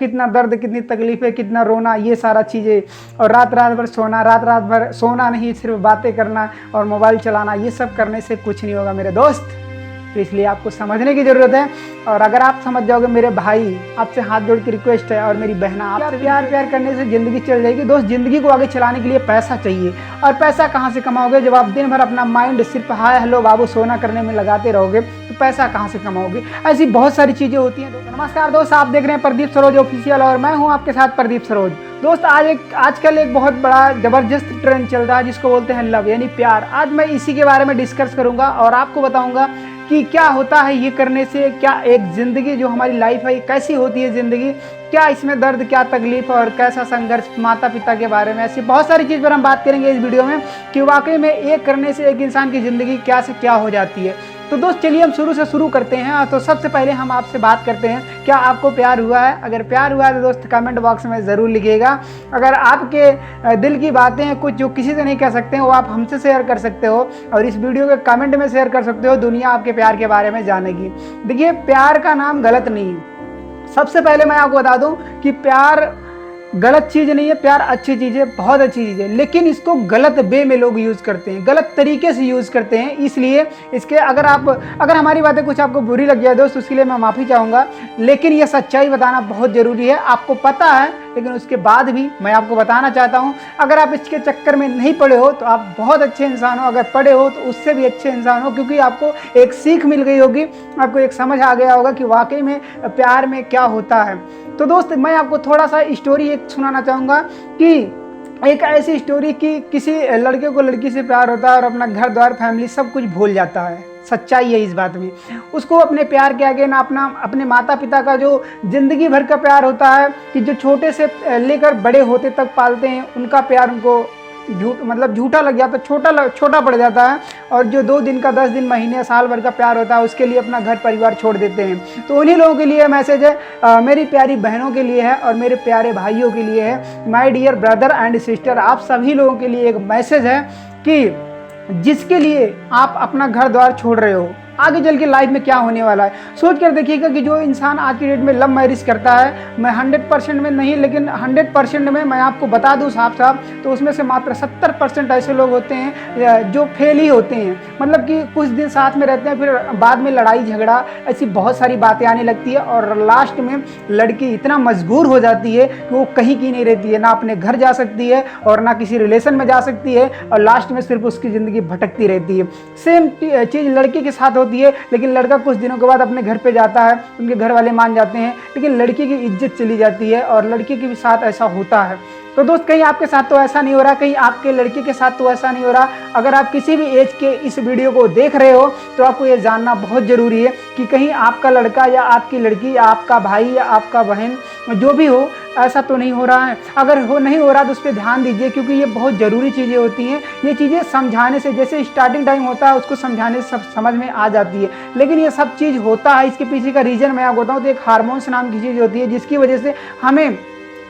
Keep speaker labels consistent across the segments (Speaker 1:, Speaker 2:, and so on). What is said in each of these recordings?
Speaker 1: कितना दर्द, कितनी तकलीफें, कितना रोना, ये सारा चीज़ें, और रात रात भर सोना, रात रात भर सोना नहीं, सिर्फ बातें करना और मोबाइल चलाना, ये सब करने से कुछ नहीं होगा मेरे दोस्त। तो इसलिए आपको समझने की ज़रूरत है। और अगर आप समझ जाओगे मेरे भाई, आपसे हाथ जोड़ के रिक्वेस्ट है, और मेरी बहना, आपसे प्यार करने से ज़िंदगी चल जाएगी दोस्त। ज़िंदगी को आगे चलाने के लिए पैसा चाहिए, और पैसा कहाँ से कमाओगे जब आप दिन भर अपना माइंड सिर्फ हाय हेलो बाबू सोना करने में लगाते रहोगे, तो पैसा कहाँ से कमाओगे। ऐसी बहुत सारी चीज़ें होती हैं। नमस्कार दोस्त, आप देख रहे हैं प्रदीप सरोज ऑफिशियल, और मैं हूँ आपके साथ प्रदीप सरोज। दोस्त आजकल एक बहुत बड़ा ज़बरदस्त ट्रेंड चल रहा है जिसको बोलते हैं लव, यानी प्यार। आज मैं इसी के बारे में डिस्कस करूंगा और आपको बताऊंगा कि क्या होता है ये करने से, क्या एक ज़िंदगी जो हमारी लाइफ है कैसी होती है ज़िंदगी, क्या इसमें दर्द, क्या तकलीफ और कैसा संघर्ष, माता पिता के बारे में, ऐसी बहुत सारी चीज़ पर हम बात करेंगे इस वीडियो में कि वाकई में एक करने से एक इंसान की ज़िंदगी क्या से क्या हो जाती है। तो दोस्त चलिए हम शुरू करते हैं। तो सबसे पहले हम आपसे बात करते हैं, क्या आपको प्यार हुआ है? अगर प्यार हुआ है तो दोस्त कमेंट बॉक्स में ज़रूर लिखिएगा। अगर आपके दिल की बातें हैं कुछ जो किसी से नहीं कह सकते हैं, वो आप हमसे शेयर कर सकते हो, और इस वीडियो के कमेंट में शेयर कर सकते हो। दुनिया आपके प्यार के बारे में जानेगी। देखिए, प्यार का नाम गलत नहीं है। सबसे पहले मैं आपको बता दूं कि प्यार गलत चीज़ नहीं है, प्यार अच्छी चीज़ है, बहुत अच्छी चीज़ है, लेकिन इसको गलत वे में लोग यूज़ करते हैं, गलत तरीके से यूज़ करते हैं। इसलिए इसके अगर हमारी बातें कुछ आपको बुरी लग जाए दोस्त, उसके लिए मैं माफ़ी चाहूँगा, लेकिन ये सच्चाई बताना बहुत ज़रूरी है। आपको पता है, लेकिन उसके बाद भी मैं आपको बताना चाहता हूँ। अगर आप इसके चक्कर में नहीं पड़े हो तो आप बहुत अच्छे इंसान हो, अगर पढ़े हो तो उससे भी अच्छे इंसान हो, क्योंकि आपको एक सीख मिल गई होगी, आपको एक समझ आ गया होगा कि वाकई में प्यार में क्या होता है। तो दोस्त मैं आपको थोड़ा सा स्टोरी एक सुनाना चाहूँगा कि एक ऐसी स्टोरी कि किसी लड़के को लड़की से प्यार होता है और अपना घर द्वार फैमिली सब कुछ भूल जाता है। सच्चाई है इस बात में। उसको अपने प्यार के आगे ना अपने माता पिता का जो ज़िंदगी भर का प्यार होता है, कि जो छोटे से लेकर बड़े होते तक पालते हैं, उनका प्यार उनको झूठा लग जाता है, छोटा पड़ जाता है। और जो 2 दिन का, 10 दिन, महीने, साल भर का प्यार होता है, उसके लिए अपना घर परिवार छोड़ देते हैं। तो उन्हीं लोगों के लिए मैसेज है, मेरी प्यारी बहनों के लिए है और मेरे प्यारे भाइयों के लिए है। My dear brother and sister, आप सभी लोगों के लिए एक मैसेज है कि जिसके लिए आप अपना घर द्वार छोड़ रहे हो, आगे चल के लाइफ में क्या होने वाला है सोच कर देखिएगा। कि जो इंसान आज की डेट में लव मैरिज करता है, मैं 100% में नहीं, लेकिन 100% में मैं आपको बता दूं साफ साफ, तो उसमें से मात्र 70% ऐसे लोग होते हैं जो फेल ही होते हैं। मतलब कि कुछ दिन साथ में रहते हैं, फिर बाद में लड़ाई झगड़ा, ऐसी बहुत सारी बातें आने लगती है, और लास्ट में लड़की इतना मजबूर हो जाती है कि वो कहीं की नहीं रहती है, ना अपने घर जा सकती है और ना किसी रिलेशन में जा सकती है, और लास्ट में सिर्फ उसकी ज़िंदगी भटकती रहती है। सेम चीज़ लड़की के साथ होती है, लेकिन लड़का कुछ दिनों के बाद अपने घर पे जाता है, उनके घर वाले मान जाते हैं, लेकिन लड़की की इज्जत चली जाती है, और लड़की के भी साथ ऐसा होता है। तो दोस्त कहीं आपके साथ तो ऐसा नहीं हो रहा, कहीं आपके लड़के के साथ तो ऐसा नहीं हो रहा। अगर आप किसी भी एज के इस वीडियो को देख रहे हो तो आपको ये जानना बहुत ज़रूरी है कि कहीं आपका लड़का या आपकी लड़की या आपका भाई या आपका बहन जो भी हो, ऐसा तो नहीं हो रहा है। अगर नहीं हो रहा तो उस पर ध्यान दीजिए, क्योंकि ये बहुत ज़रूरी चीज़ें होती हैं। ये चीज़ें समझाने से, जैसे स्टार्टिंग टाइम होता है उसको समझाने से सब समझ में आ जाती है, लेकिन ये सब चीज़ होता है, इसके पीछे का रीज़न मैं आपको बताऊँ तो एक हार्मोन्स नाम की चीज़ होती है, जिसकी वजह से हमें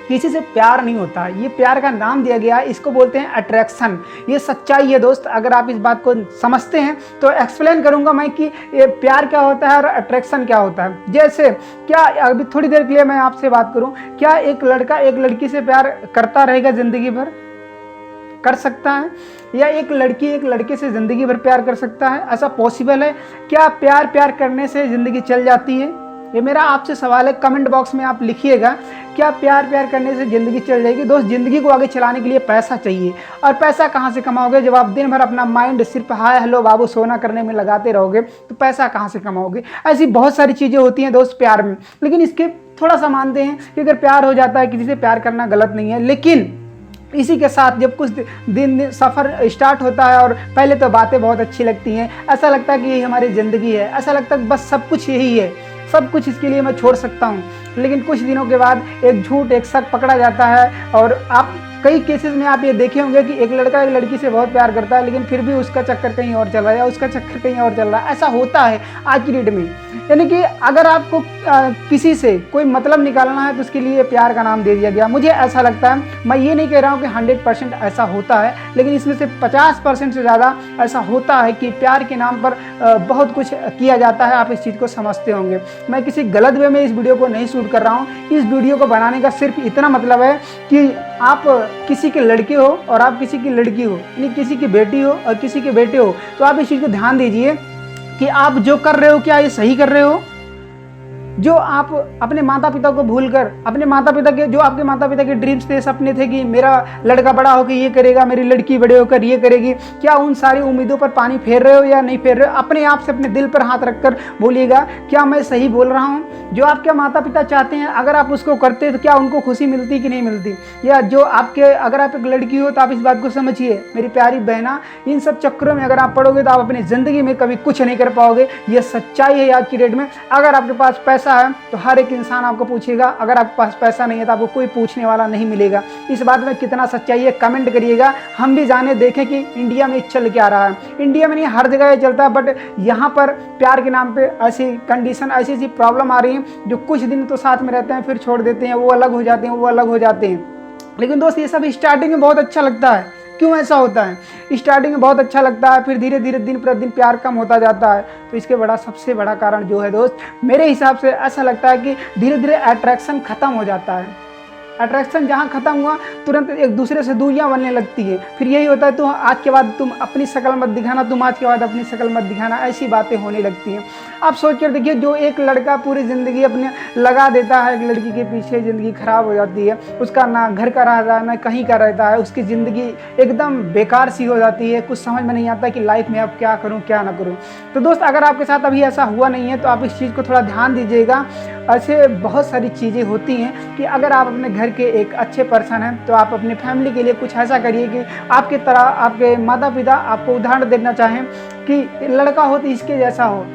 Speaker 1: किसी से प्यार नहीं होता। ये प्यार का नाम दिया गया है, इसको बोलते हैं अट्रैक्शन। ये सच्चाई है दोस्त। अगर आप इस बात को समझते हैं तो एक्सप्लेन करूंगा मैं कि ये प्यार क्या होता है और अट्रैक्शन क्या होता है। जैसे क्या अभी थोड़ी देर के लिए मैं आपसे बात करूं, क्या एक लड़का एक लड़की से प्यार करता रहेगा ज़िंदगी भर? कर सकता है? या एक लड़की एक लड़के से ज़िंदगी भर प्यार कर सकता है? ऐसा पॉसिबल है क्या? प्यार करने से ज़िंदगी चल जाती है? ये मेरा आपसे सवाल है, कमेंट बॉक्स में आप लिखिएगा, क्या प्यार करने से ज़िंदगी चल जाएगी? दोस्त ज़िंदगी को आगे चलाने के लिए पैसा चाहिए, और पैसा कहाँ से कमाओगे जब आप दिन भर अपना माइंड सिर्फ हाय हेलो बाबू सोना करने में लगाते रहोगे, तो पैसा कहाँ से कमाओगे? ऐसी बहुत सारी चीज़ें होती हैं दोस्त प्यार में। लेकिन इसके थोड़ा सा मानते हैं कि अगर प्यार हो जाता है, किसी से प्यार करना गलत नहीं है, लेकिन इसी के साथ जब कुछ दिन सफ़र स्टार्ट होता है, और पहले तो बातें बहुत अच्छी लगती हैं, ऐसा लगता है कि यही हमारी ज़िंदगी है, ऐसा लगता है बस सब कुछ यही है, सब कुछ इसके लिए मैं छोड़ सकता हूँ। लेकिन कुछ दिनों के बाद एक झूठ, एक शक पकड़ा जाता है, और आप कई केसेस में आप ये देखे होंगे कि एक लड़का एक लड़की से बहुत प्यार करता है, लेकिन फिर भी उसका चक्कर कहीं और चल रहा है या उसका चक्कर कहीं और चल रहा है। ऐसा होता है आज की डेट में। यानी कि अगर आपको किसी से कोई मतलब निकालना है तो उसके लिए प्यार का नाम दे दिया गया। मुझे ऐसा लगता है, मैं ये नहीं कह रहा हूँ कि 100% ऐसा होता है, लेकिन इसमें से 50% से ज़्यादा ऐसा होता है कि प्यार के नाम पर बहुत कुछ किया जाता है। आप इस चीज़ को समझते होंगे। मैं किसी गलत वे में इस वीडियो को नहीं शूट कर रहा हूँ। इस वीडियो को बनाने का सिर्फ इतना मतलब है कि आप किसी के लड़के हो और आप किसी की लड़की हो, यानी किसी की बेटी हो और किसी के बेटे हो, तो आप इस चीज़ को ध्यान दीजिए कि आप जो कर रहे हो क्या ये सही कर रहे हो। जो आप अपने माता पिता को भूलकर, अपने माता पिता के जो आपके माता पिता के ड्रीम्स थे, सपने थे कि मेरा लड़का बड़ा होकर ये करेगा, मेरी लड़की बड़े होकर ये करेगी, क्या उन सारी उम्मीदों पर पानी फेर रहे हो या नहीं फेर रहे हो? अपने आप से अपने दिल पर हाथ रखकर बोलिएगा, क्या मैं सही बोल रहा हूँ? जो आपके माता पिता चाहते हैं अगर आप उसको करते तो क्या उनको खुशी मिलती कि नहीं मिलती? या जो आपके, अगर आप एक लड़की हो तो आप इस बात को समझिए मेरी प्यारी बहना, इन सब चक्करों में अगर आप पड़ोगे तो आप अपनी ज़िंदगी में कभी कुछ नहीं कर पाओगे। ये सच्चाई है आज की डेट में। अगर आपके पास पैसा है तो हर एक इंसान आपको पूछेगा, अगर आपके पास पैसा नहीं है तो आपको कोई पूछने वाला नहीं मिलेगा। इस बात में कितना सच्चाई है कमेंट करिएगा, हम भी जाने देखें कि इंडिया में चल क्या रहा है। इंडिया में नहीं, हर जगह ये चलता है, बट यहाँ पर प्यार के नाम पे ऐसी कंडीशन, ऐसी ऐसी प्रॉब्लम आ रही है जो कुछ दिन तो साथ में रहते हैं फिर छोड़ देते हैं, वो अलग हो जाते हैं, वो अलग हो जाते हैं। लेकिन दोस्त ये सब स्टार्टिंग में बहुत अच्छा लगता है। क्यों ऐसा होता है? स्टार्टिंग में बहुत अच्छा लगता है, फिर धीरे धीरे दिन प्रतिदिन प्यार कम होता जाता है। तो इसके सबसे बड़ा कारण जो है दोस्त, मेरे हिसाब से ऐसा लगता है कि धीरे धीरे अट्रैक्शन खत्म हो जाता है। अट्रैक्शन जहाँ खत्म हुआ तुरंत एक दूसरे से दूरियां बनने लगती है। फिर यही होता है, तो आज के बाद तुम अपनी शक्ल मत दिखाना, तुम आज के बाद अपनी शक्ल मत दिखाना, ऐसी बातें होने लगती हैं। आप सोच कर देखिए, जो एक लड़का पूरी ज़िंदगी अपने लगा देता है एक लड़की के पीछे, ज़िंदगी खराब हो जाती है, उसका ना घर का रहता है ना कहीं का रहता है, उसकी ज़िंदगी एकदम बेकार सी हो जाती है। कुछ समझ में नहीं आता कि लाइफ में अब क्या करूँ क्या ना करूँ। तो दोस्त, अगर आपके साथ अभी ऐसा हुआ नहीं है तो आप इस चीज़ को थोड़ा ध्यान दीजिएगा। ऐसे बहुत सारी चीज़ें होती हैं कि अगर आप अपने घर के एक अच्छे पर्सन हैं तो आप अपनी फैमिली के लिए कुछ ऐसा करिए कि आपके तरह आपके माता पिता आपको उदाहरण देना चाहें कि लड़का हो तो इसके जैसा हो,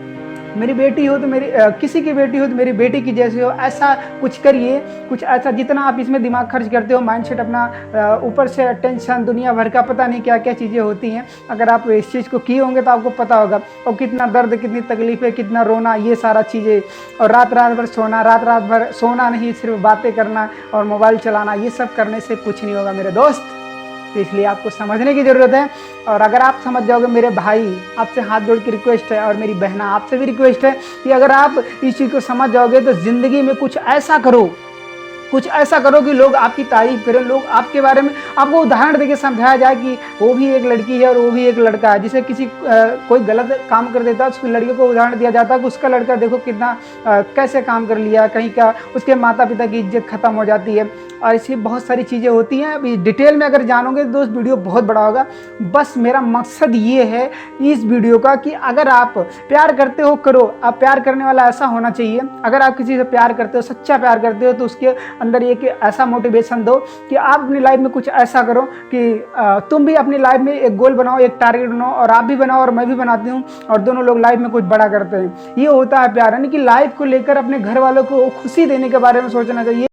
Speaker 1: मेरी बेटी हो तो मेरी किसी की बेटी हो तो मेरी बेटी की जैसे हो। ऐसा कुछ करिए, कुछ ऐसा। जितना आप इसमें दिमाग खर्च करते हो, माइंडसेट अपना, ऊपर से टेंशन, दुनिया भर का पता नहीं क्या क्या चीज़ें होती हैं, अगर आप इस चीज़ को किए होंगे तो आपको पता होगा। और कितना दर्द, कितनी तकलीफ़ें, कितना रोना, ये सारा चीज़ें, और रात रात भर सोना, रात रात भर सोना नहीं, सिर्फ बातें करना और मोबाइल चलाना, ये सब करने से कुछ नहीं होगा मेरे दोस्त। तो इसलिए आपको समझने की ज़रूरत है। और अगर आप समझ जाओगे, मेरे भाई आपसे हाथ जोड़ के रिक्वेस्ट है, और मेरी बहना आपसे भी रिक्वेस्ट है कि अगर आप इस चीज़ को समझ जाओगे तो ज़िंदगी में कुछ ऐसा करो, कुछ ऐसा करो कि लोग आपकी तारीफ करें, लोग आपके बारे में, आपको उदाहरण देके समझाया जाए कि वो भी एक लड़की है और वो भी एक लड़का है। जिसे किसी कोई गलत काम कर देता है, उसकी लड़की को उदाहरण दिया जाता है कि उसका लड़का देखो कितना कैसे काम कर लिया, कहीं का उसके माता पिता की इज्जत खत्म हो जाती है। और ऐसी बहुत सारी चीज़ें होती हैं। अभी डिटेल में अगर जानोगे तो दोस्त वीडियो बहुत बड़ा होगा। बस मेरा मकसद ये है इस वीडियो का कि अगर आप प्यार करते हो, करो। आप प्यार करने वाला ऐसा होना चाहिए, अगर आप किसी से प्यार करते हो, सच्चा प्यार करते हो, तो उसके अंदर एक ऐसा मोटिवेशन दो कि आप अपनी लाइफ में कुछ ऐसा करो कि तुम भी अपनी लाइफ में एक गोल बनाओ, एक टारगेट बनाओ, और आप भी बनाओ और मैं भी बनाती हूँ, और दोनों लोग लाइफ में कुछ बड़ा करते हैं। ये होता है प्यार, यानी कि लाइफ को लेकर अपने घर वालों को खुशी देने के बारे में सोचना चाहिए।